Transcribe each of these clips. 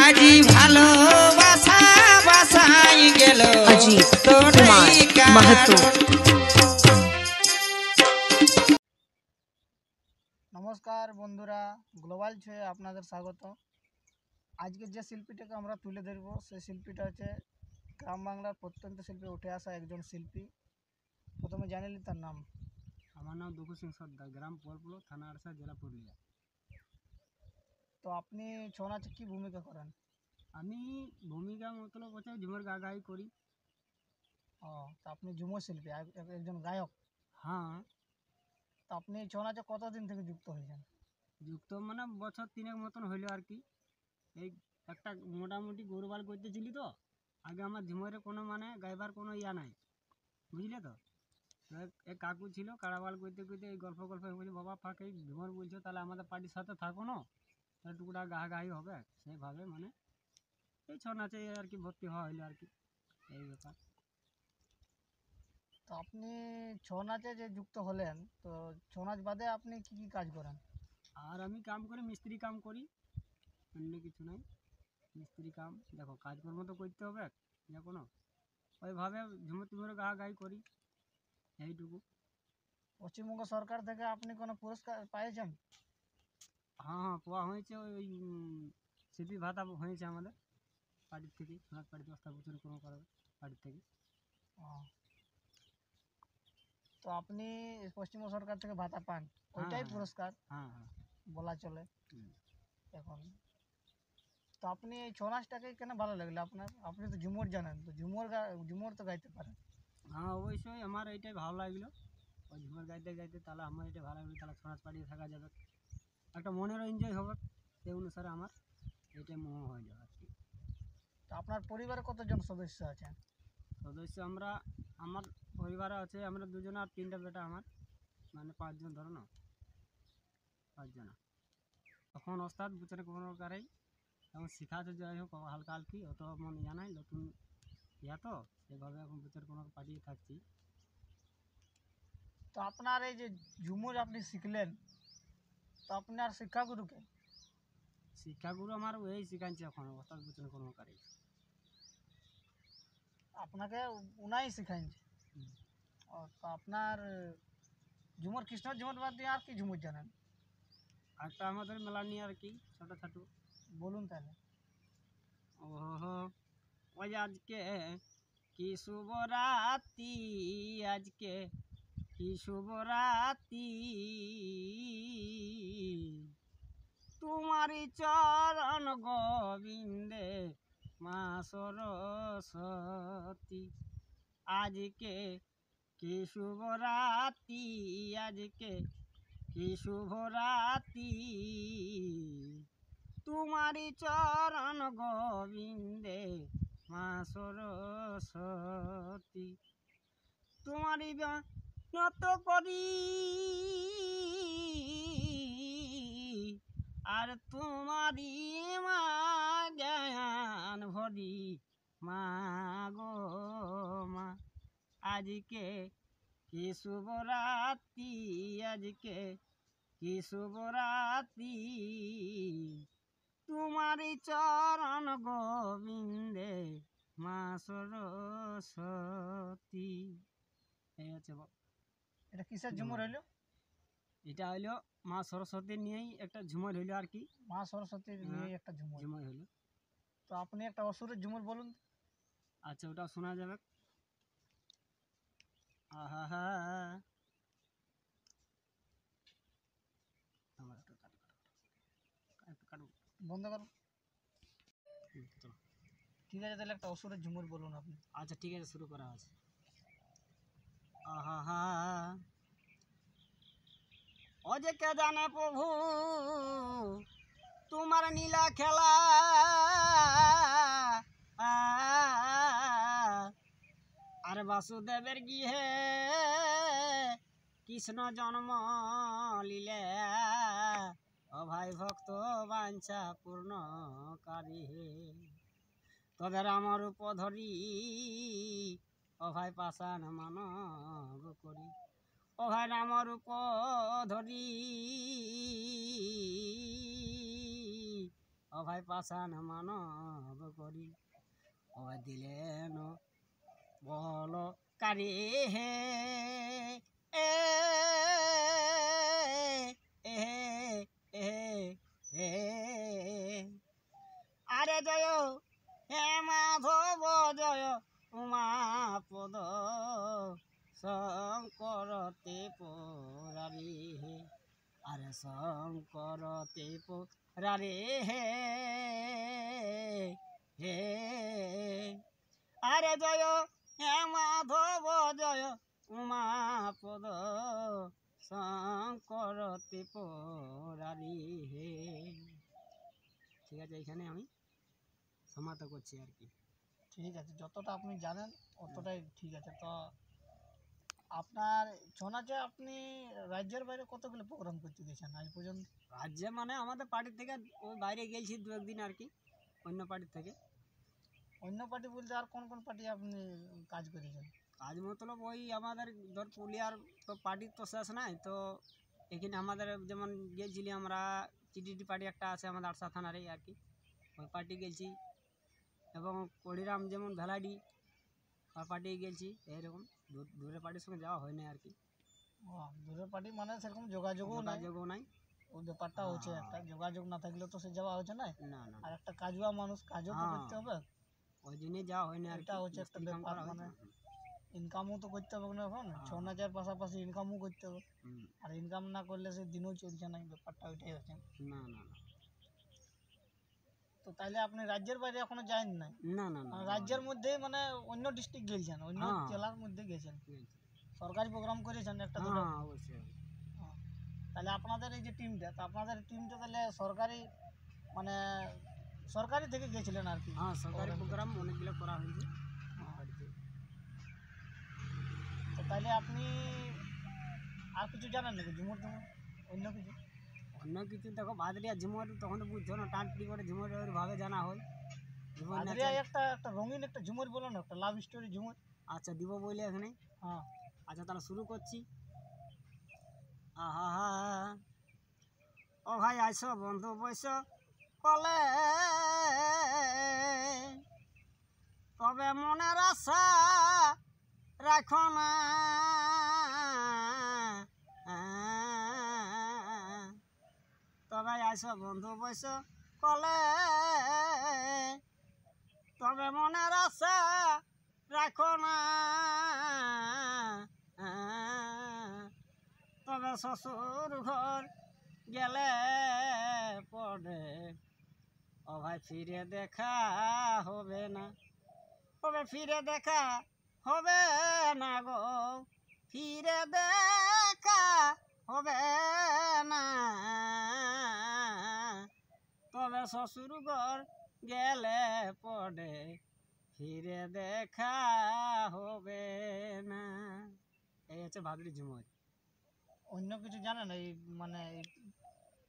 আজি ভালোবাসা বাসাই গেল অজিত কুমার মাহাতো। নমস্কার বন্ধুরা, গ্লোবাল ছয়ে আপনাদের স্বাগত। আজকে যে শিল্পীটাকে আমরা তুলে ধরব সেই শিল্পীটা হচ্ছে গ্রাম বাংলার প্রত্যন্ত শিল্পী উঠে আসা একজন শিল্পী। প্রথমে জানিলি তার নাম। আমার নাম দুঃখ সিং সর্দার, গ্রাম পোলপুলো, থানা আরসা, জেলা পুরুলিয়া। তো আপনি ছৌ নাচে কী ভূমিকা করেন? আমি ভূমিকা মতলব হচ্ছে ঝুমুর গা গাই করি। ও, তো আপনি ঝুমুর শিল্পী, একজন গায়ক। হ্যাঁ, তো আপনি ছৌ নাচে কতদিন থেকে যুক্ত হয়েছেন? যুক্ত মানে বছর তিনেক মতন হইলো আর কি। এই একটা মোটামুটি গরুবাল করতেছিলি তো, আগে আমার ঝুমুরে কোনো মানে গাইবার কোনো ইয়া নাই, বুঝলে তো। এক কাকু ছিল, কাড়াবাল করতে করতে এই গল্প বলছে, বাবা ফাঁকে ঝুমুর বলছো, তাহলে আমাদের পার্টির সাথে থাকো না, তাহলে টুকুটা গা গাই হবে। সেইভাবে মানে এই ছৌ নাচে আর কি ভর্তি হওয়া হইলো আর কি, এই ব্যাপার। তো আপনি ছৌ নাচে যে যুক্ত হলেন, তো ছৌ নাচ বাদে আপনি কি কি কাজ করেন? আর আমি কাম করি, মিস্ত্রি কাম করি, অন্য কিছু নাই। মিস্ত্রি কাম, দেখো কাজকর্ম তো করতে হবে যে কোনো, ওইভাবে ঝুমুর টুমুরে গা গাই করি, এইটুকু। পশ্চিমবঙ্গ সরকার থেকে আপনি কোনো পুরস্কার পেয়েছেন? হ্যাঁ, পাওয়া হয়েছে। ওই শিল্পী ভাতা হয়েছে আমাদের পার্টির থেকে, সোনার পার্টি 10টা বছর কোনো করাবে পার্টির থেকে। ও, তো আপনি পশ্চিমবঙ্গ সরকার থেকে ভাতা পান, ওইটাই হ্যাঁ, পুরস্কার হ্যাঁ, হ্যাঁ। বলা চলে হুম। এখন। তো আপনি এই ছৌ নাচটাকে কেন ভালো লাগলো আপনার? আপনি তো ঝুমুর জানেন, তো ঝুমুর তো গাইতে পারেন। হ্যাঁ, অবশ্যই আমার এইটাই ভালো লাগলো। ওই ঝুমুর গাইতে গাইতে তাহলে আমার এটা ভালো লাগলো, তাহলে ছৌ নাচ পাড়িয়ে থাকা যাবে, একটা মনেরও এনজয় হবে। সেই অনুসারে আমার এইটাই মোহ হয়ে যাবে আর কি। তো আপনার পরিবারে কতজন সদস্য আছেন? সদস্য আমার পরিবারে আছে আমরা দুজন আর 3টা বেটা আমার, মানে 5 জন ধরো না, 5 জন। এখন ওস্তাদ বুচরে কোনো কারেই এখন শিখাতে যাই হোক হালকা হালকি, অত মন ইয়া নাই, নতুন ইয়া তো সেভাবে এখন বুচের কোনো পাঠিয়ে থাকছি। তো আপনার এই যে ঝুমুর আপনি শিখলেন, তো আপনার শিক্ষাগুরুকে? শিক্ষাগুরু আমার ওই শিখাচ্ছে এখন ওস্তাদ বুচরে কোনো কারেই। আপনাকে উনাই শিখাইছে? ও, তো আপনার ঝুমুর কৃষ্ণ ঝুমুর বাদ দিয়ে আর কি ঝুমুর জানেন? একটা আমাদের মেলা নিয়ে আর কি ছোটো ছোটো। বলুন তাহলে। ওহো, ওই আজকে কি শুভরাত্রি, আজকে কি শুভরাত্রি, তোমারি চরণ গোবিন্দে মা সরস্বতী, আজকে কি শুভরাত্রি, আজকে কি শুভরাত্রি, তোমারি চরণ গোবিন্দে মা সরস্বতী, তোমারি নত করি আর তোমারি মা জ্ঞান ভরি, মা গো মা, আজকে কি শুভরাত্রি, আজকে কি শুভরাত্রি, তোমারি চরণ গোবিন্দে মা সরস্বতী। এই হচ্ছে এটা কিসের ঝুমুর হইলো? এটা হইলো মা সরস্বতী নিয়েই একটা ঝুমর হইলো আর কি। মা সরস্বতীর নিয়ে একটা ঝুমুর। ঝুমর হইলো। তো আপনি একটা অসুরের ঝুমুর বলুন। আচ্ছা, ওটা শোনা যাবে। আহা হা, বন্ধ করুন। ঠিক আছে, তাহলে একটা অসুরের ঝুমুর বলুন আপনি। আচ্ছা ঠিক আছে, শুরু করা আছে। আহা হা, ও যে কে জানে প্রভু তোমার নীলা খেলা, আর বাসুদেবের গৃহে কৃষ্ণ জন্ম লীলা, ও ভাই ভক্ত বাঞ্ছা পূর্ণকারী হে, তোদের আমার রূপ ধরি ও ভাই পাষাণ মানব করি, ও ভাই নাম রূপ ধরি ও ভাই পাশান মানব করি ও দিলেন বল কারি হে এ এ এ এ আরে জয় হে মাধব জয় উমাপদ শঙ্করতে পুরারি হে আরে শঙ্করতে পুরারি হে হে আরে জয় হে মাধব জয় উমাপদ শঙ্করতে পুরারি হে। ঠিক আছে, এখানে আমি সমাপ্ত করছি আর কি। ঠিক আছে, যতটা আপনি জানেন অতটাই ঠিক আছে। তো আপনার ছৌ নাচে আপনি রাজ্যের বাইরে কতগুলো প্রোগ্রাম করতে গেছেন আজ পর্যন্ত? রাজ্যে মানে আমাদের পার্টির থেকে ওই বাইরে গেছি দু একদিন আর কি, অন্য পার্টির থেকে। অন্য পার্টি বলতে আর কোন কোন পার্টি আপনি কাজ করেছেন? কাজ মতলব ওই আমাদের ধর পুরুলিয়ার তো পার্টির তো শেষ নাই, তো এখানে আমাদের যেমন গেছিলি আমরা চিটিটি পার্টি একটা আছে আমাদের আটসা থানারই আর কি, ওই পার্টি গেছি। এবং কড়িরাম যেমন ভেলাডি ওই পার্টি গেছি। এইরকম দূরের পার্টির সঙ্গে যাওয়া হয় না আর কি, ও, দূরের পার্টি মানে সেরকম যোগাযোগও নাই। যোগাযোগও নাই। ওই ব্যাপারটা হচ্ছে একটা, যোগাযোগ না থাকলে তো সে যাওয়া হচ্ছে না। না না, আর একটা কাজুয়া মানুষ, কাজও তো হ্যাঁ। করতে হবে। ওই জন্যই যাওয়া হয় না আর এটা কি, হচ্ছে একটা মিস্ত্রি কাম ব্যাপার, করা হয় মানে তো। ইনকামও তো করতে হবে না এখন, ছৌ নাচের পাশাপাশি ইনকামও করতে হবে। হুম। আর ইনকাম না করলে সে দিনও চলছে না, ব্যাপারটা ওইটাই হচ্ছে। না না না তো তাইলে আপনি রাজ্যের বাইরে এখনো যান নাই? না না না, মানে রাজ্যের মধ্যেই মানে অন্য ডিস্ট্রিক্ট গেছেন, অন্য হ্যাঁ। জেলার মধ্যে গেছেন, হ্যাঁ, সরকারি প্রোগ্রাম করেছেন একটা দুটো? হ্যাঁ, অবশ্যই। হ্যাঁ। তাহলে আপনাদের এই যে টিমটা, তো আপনাদের টিমটা তাহলে সরকারি, মানে সরকারি থেকে গেছিলেন আর কি? হ্যাঁ, সরকারি প্রোগ্রাম অনেকগুলো করা হয়েছে হ্যাঁ। বাড়িতে। তো তাহলে আপনি আর কিছু জানেন নাকি, ঝুমুর টুমুর অন্য কিছু? অন্য কিছু দেখো ভাদরিয়া ঝুমর, তখন তো বুঝছো না, টানটি করে ঝুমর ভাবে জানা হয়। ঝুমর আদরিয়া নাচের- একটা একটা রঙিন একটা ঝুমুর বলো না, একটা লাভ স্টোরি ঝুমুর। আচ্ছা দিব বলে এখানে। হ্যাঁ। আচ্ছা তাহলে শুরু করছি। আহা হা, ও ভাই আইসো বন্ধু বৈশ কলে, তবে মনের আশা রাখো না, তবে আইসো বন্ধু বৈশ কলে, তবে মনের আশা রাখো না, তবে শ্বশুর ঘর গেলে পড়ে ও ভাই ফিরে দেখা হবে না, তবে ফিরে দেখা হবে না গো, ফিরে দেখা হবে না, তবে শ্বশুর ঘর গেলে পড়ে ফিরে দেখা হবে না। এই হচ্ছে ভাদুরী ঝুমর। অন্য কিছু জানেন এই, মানে এই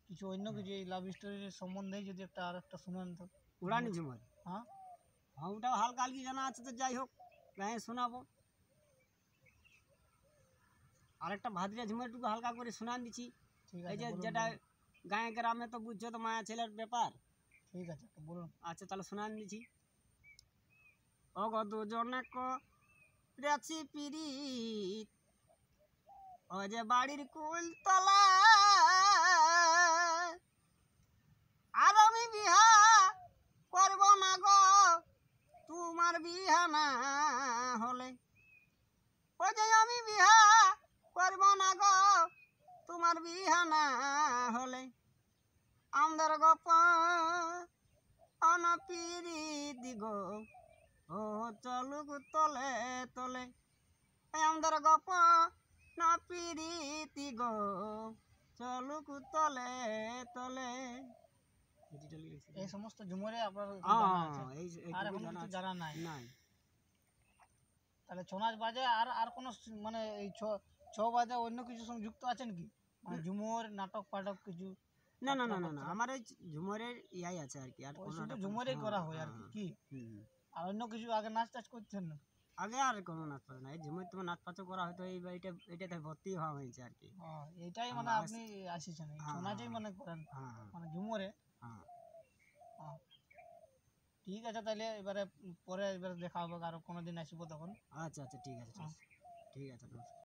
কিছু অন্য কিছু এই লাভ স্টোরির সম্বন্ধে যদি একটা আর একটা শুনেন তো? উড়ানি ঝুমর, হ্যাঁ। হ্যাঁ ওটাও হালকা হালকি জানা আছে, তো যাই হোক গায়ে শোনাবো। আরেকটা ভাদরিয়া ঝুমরটুকু হালকা করে শোনান দিচ্ছি। ঠিক এই আছে, যে বলুন, যেটা বলুন। গায়ে গ্রামে তো বুঝছো তো মায়া ছেলের ব্যাপার। ঠিক আছে, তো বলুন। আচ্ছা তাহলে শোনান দিচ্ছি। অগ দুজনে করেছি পিরিত, ও যে বাড়ির কুল তলা, আর আমি বিহা করব না গো তোমার বিহা না হলে, ও যে আমি বিহা করব না গো তোমার বিহা না হলে, আমাদের গপ অনপিরিত গো ও চলুক তলে তলে, আমাদের গপ না পিরিতি গো চলুক তলে তলে। এই সমস্ত ঝুমুরে আপনার হ্যাঁ, জানা আছে? আর এইটুকু এখন জানা কিছু আছে। জানা নাই? নাই। তাহলে ছৌ নাচ বাজে আর আর কোনো মানে এই ছৌ বাজে অন্য কিছুর সঙ্গে যুক্ত আছেন কি, মানে ঝুমুর নাটক ফাটক কিছু? না না না না না, আমার ওই ঝুমরের ইয়াই আছে আর কি, আর ওই কোনো শুধু একটা- ঝুমুরেই হ্যাঁ, করা হয় আর হ্যাঁ, কি? হুম। আর অন্য কিছু আগে নাচ টাচ করছেন না? আগে আর কোনো নাচ পাচ্ছে না, এই ঝুমর তোমার নাচ পাচও করা হয়তো এই এটাতে ভর্তি হওয়া হয়েছে আর কি। এটাই মানে হ্যাঁ, আপনি আসিছেন এই হ্যাঁ, ছৌ নাচেই মানে করেন, হ্যাঁ হ্যাঁ মানে ঝুমুরে? হ্যাঁ। ঠিক আছে তাহলে এবারে পরে এবারে দেখা হবে, আরো কোনোদিন আসবো তখন। আচ্ছা আচ্ছা ঠিক আছে ঠিক আছে নমস্কার।